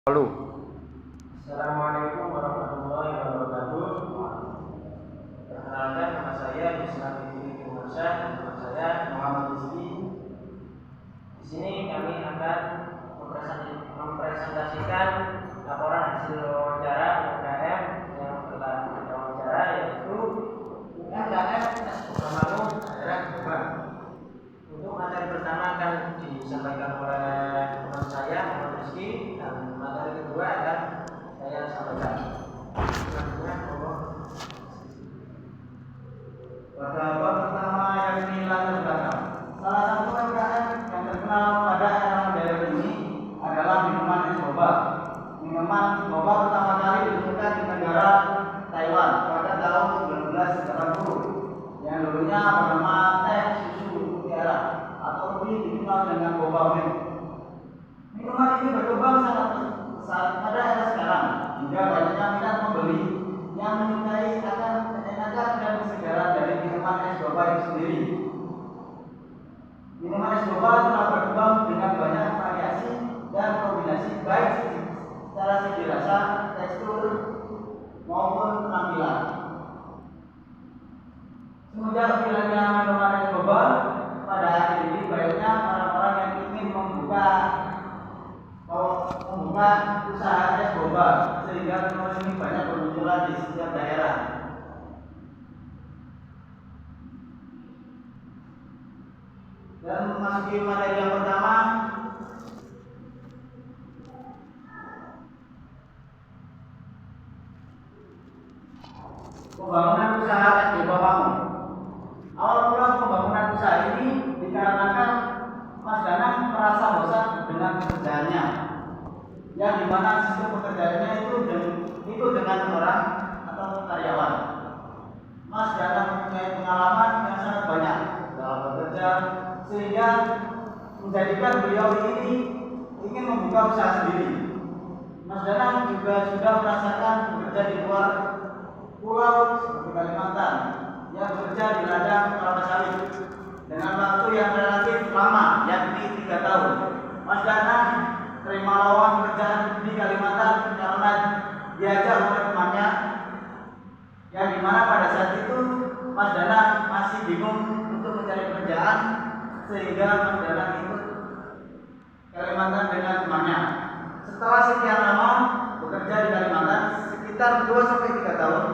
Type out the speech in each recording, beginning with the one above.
Halo. Assalamualaikum warahmatullahi wabarakatuh. Perkenalkan, nama saya Yusna Fitri Firmansyah, nama saya Muhammad Rizky. Di sini kami akan mempresentasikan laporan hasil wawancara UMKM yang telah kita wawancara, yaitu UMKM Espokamangun daerah Jombang. Untuk materi pertama akan disampaikan oleh teman saya Muhammad Rizky, dan materi kedua akan saya sampaikan. Selanjutnya, pada bab pertama yakni latar belakang. Salah satu UMKM yang terkenal pada era modern ini adalah minuman es boba. Minuman boba pertama kali ditemukan di negara Taiwan pada tahun 1980, yang dulunya bernama teh susu mutiara atau lebih dikenal dengan boba milk. Minuman ini berkembang sangat pesat pada era sekarang hingga banyaknya minat pembeli yang menyukai akan keenakan dan kesegaran dari minuman es boba itu sendiri. Minuman es boba telah berkembang dengan banyak variasi dan kombinasi, baik secara segi rasa, tekstur, maupun penampilan. Semenjak viral-nya minuman es boba pada akhir ini, baiknya orang-orang yang ingin membuka usaha es boba, sehingga minuman ini banyak bermunculan di setiap daerah. Dan memasuki materi yang pertama, pembangunan usaha es boba Pamung. Awal mula pembangunan usaha ini dikarenakan Mas Danang merasa bosan dengan pekerjaannya, yang dimana sistem pekerjaannya itu dengan orang atau karyawan. Mas Danang mempunyai pengalaman yang sangat banyak dalam bekerja, sehingga menjadikan beliau ini ingin membuka usaha sendiri. Mas Danang juga sudah merasakan bekerja di luar pulau seperti Kalimantan, yang bekerja di ladang kelapa sawit dengan waktu yang relatif lama, yakni 3 tahun. Mas Danang terima lowongan pekerjaan di Kalimantan karena diajak oleh temannya, yang dimana pada saat itu Mas Danang masih bingung untuk mencari pekerjaan, sehingga Mas Danang ikut Kalimantan dengan temannya. Setelah sekian lama bekerja di Kalimantan, sekitar 2-3 tahun,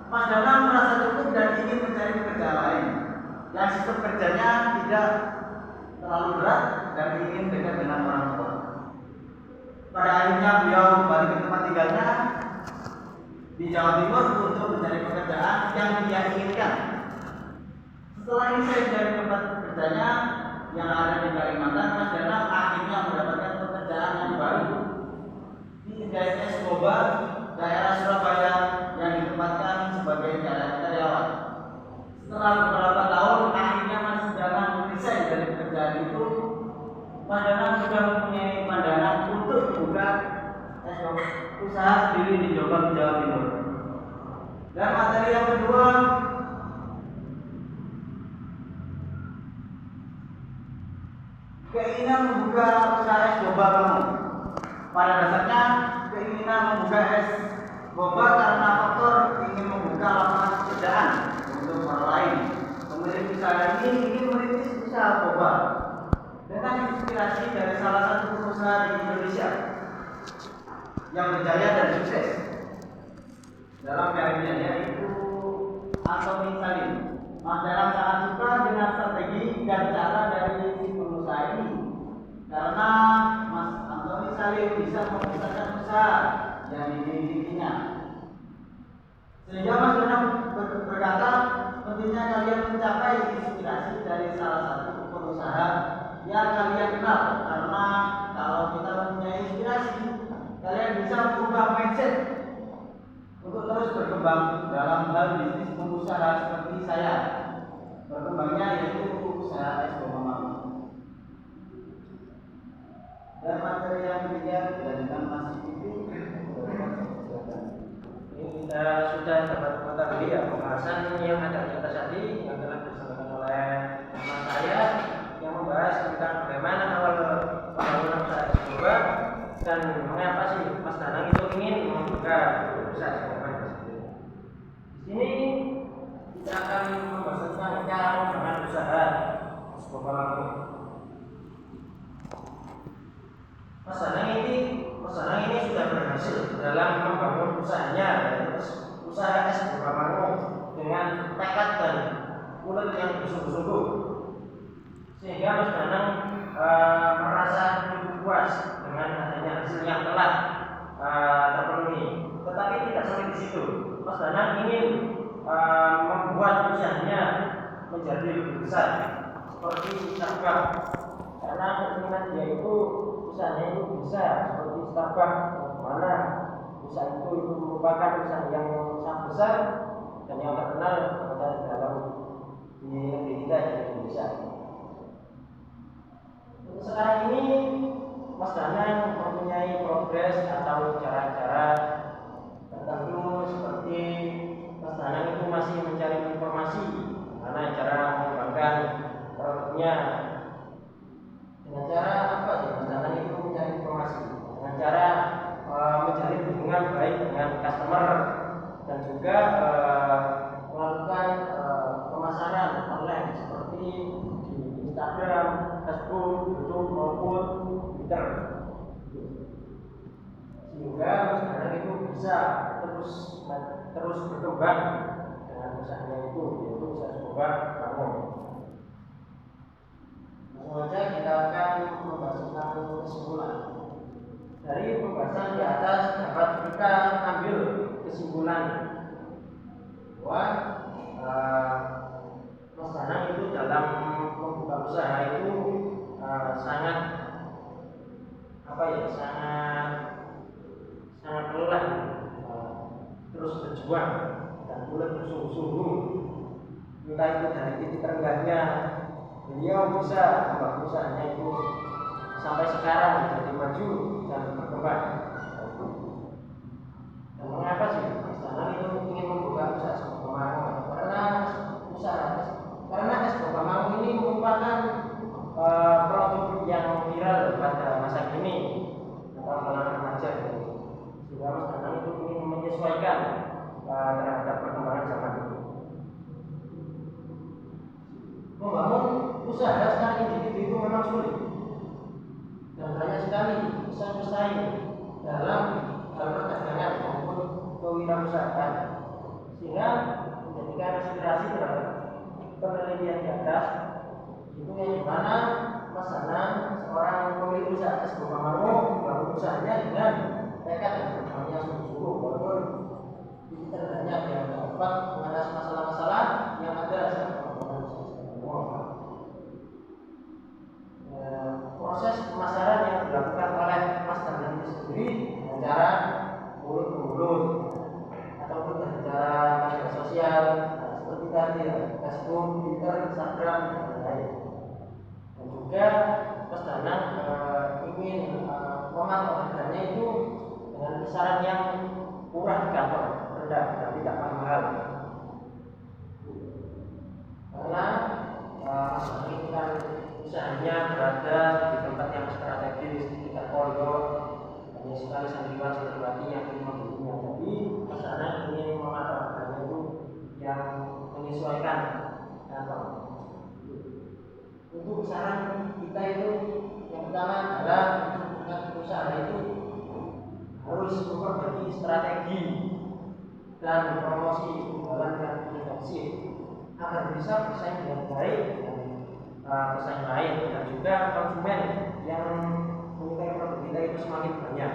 Mas Danang merasa cukup dan ingin mencari pekerjaan lain yang sistem kerjanya tidak terlalu berat dan ingin dekat dengan orang tua. Pada akhirnya beliau kembali ke tempat tinggalnya di Jawa Timur untuk mencari pekerjaan yang dia inginkan. Setelah ini saya dari tempat kerjanya yang ada di Kalimantan, Mas Danang akhirnya mendapatkan pekerjaan yang baru di kedai es boba daerah Surabaya yang ditempatkan sebagai karyawan. Setelah beberapa tahun, akhirnya Mas Danang resign dari pekerjaan itu. Mas Danang sudah mempunyai pandangan untuk membuka usaha sendiri di Jombang, Jawa Timur. Dan materi yang kedua, keinginan membuka usaha es boba Pamung. Pada dasarnya, keinginan membuka es boba karena faktor ingin membuka lapangan pekerjaan untuk orang lain. Pemilik usaha ini ingin merintis usaha boba dengan inspirasi dari salah satu pengusaha di Indonesia yang berjaya dan sukses dalam karirnya, yaitu Antoni Salim. Mas Danang sangat suka dengan strategi dan cara dari si pengusaha ini, karena Mas Antoni Salim bisa membesarkan usaha yang dimilikinya. Sehingga Mas Danang berkata, pentingnya kalian mencapai inspirasi dari salah satu pengusaha yang kalian kenal, karena kalau kita mempunyai inspirasi, kalian bisa mengubah mindset untuk terus berkembang dalam hal bisnis pengusaha seperti saya. Berkembangnya yaitu usaha es boba Pamung. Dan materi yang ketiga dilanjutkan Mas Fitri. kita sudah dapat mengetahui pembahasan yang ada di atas tadi yang telah disampaikan oleh teman saya yang membahas tentang bagaimana awal pembangunan usaha es boba dan mengapa sih Mas Danang itu ingin membuka usaha es boba tersebut? Di sini kita akan membahas tentang cara mengembangkan usaha es boba Mangu. Mas Danang ini sudah berhasil dalam membangun usahanya, usaha es boba Mangu dengan tekad dan ulet yang bersungguh-sungguh, sehingga Mas Danang merasa cukup puas dengan adanya hasil yang telah terpenuhi. Tetapi tidak sampai di situ. Mas Danang ingin membuat usahanya menjadi lebih besar, seperti Starbucks, karena keinginan dia itu usahanya itu bisa seperti Starbucks, mana usaha itu merupakan usaha yang sangat besar dan yang terkenal di dalam di negeri kita di Indonesia. Untuk sekarang ini Mas Danang mempunyai progres atau cara-cara tertentu, seperti Mas Danang itu masih mencari informasi mana cara mengembangkan produknya. Dengan cara apa sih Mas Danang itu mencari informasi? Dengan cara menjalin hubungan baik dengan customer dan juga melakukan pemasaran online seperti di Instagram, Facebook, YouTube maupun Twitter, sehingga Mas Danang itu bisa terus berkembang dengan usahanya itu, yaitu usaha es boba Mangu. Langsung saja kita akan membahas tentang kesimpulan. Dari pembahasan di atas dapat kita ambil kesimpulan bahwa Mas Danang itu dalam membuka usaha itu sangat lelah, terus berjuang dan ulet bersungguh-sungguh. Entah itu dari titik terendahnya beliau bisa membangun usahanya itu sampai sekarang menjadi maju dan berkembang. Dan mengapa sih Mas Danang itu ingin membuka usaha es boba Mangu? Karena es boba Mangu ini merupakan produk yang viral pada masa kini atau kalangan remaja, sehingga Mas Danang itu ingin menyesuaikan terhadap perkembangan zaman ini. Membangun usaha secara individu itu memang sulit dan banyak sekali usaha bersaing dalam hal perdagangan maupun kewirausahaan, sehingga menjadikan inspirasi terhadap penelitian di atas, itu yang dimana Mas Danang seorang pemilik usaha es boba Mangu membangun usahanya dengan tekad dan berjuangnya sungguh-sungguh, walaupun di terendahnya dia dapat mengatasi masalah-masalah yang ada saat pembangunan usaha es boba Mangu. Proses pemasaran yang dilakukan oleh Mas Danang itu sendiri dengan cara mulut ke mulut ataupun dengan cara media sosial seperti tadi Facebook, Twitter, Instagram dan lain-lain. Dan juga Mas Danang ingin memantau harganya itu dengan kisaran yang murah di kantong, rendah dan tidak mahal. Karena Mas Danang itu kan usahanya berada di tempat yang strategis di dekat koridor, banyak sekali santriwan-santriwati yang ingin membelinya. Jadi Mas Danang ingin memantau harganya itu yang menyesuaikan kantong. Untuk saran kita itu yang pertama adalah untuk usaha itu harus memperbaiki strategi dan promosi penjualan yang intensif agar bisa bersaing dengan baik dengan pesaing lain, dan juga konsumen yang menyukai produk kita itu semakin banyak.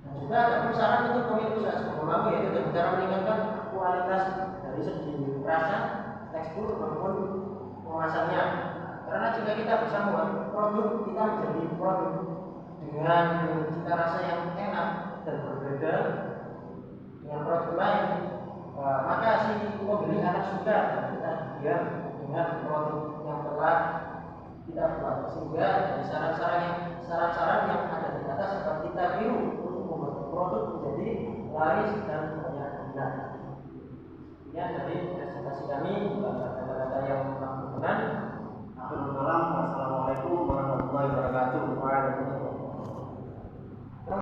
Dan juga ada saran untuk pemilik usaha es boba Mangu, yaitu dengan cara meningkatkan kualitas dari segi rasa, tekstur maupun kemasannya. Karena jika kita bisa membuat produk kita menjadi produk dengan cita rasa yang enak dan berbeda dengan produk lain, maka si pembeli akan suka dan kita diam dengan produk yang telah kita buat. Sehingga dari saran-saran yang ada di atas dapat kita tiru untuk membuat produk menjadi laris dan banyak minat.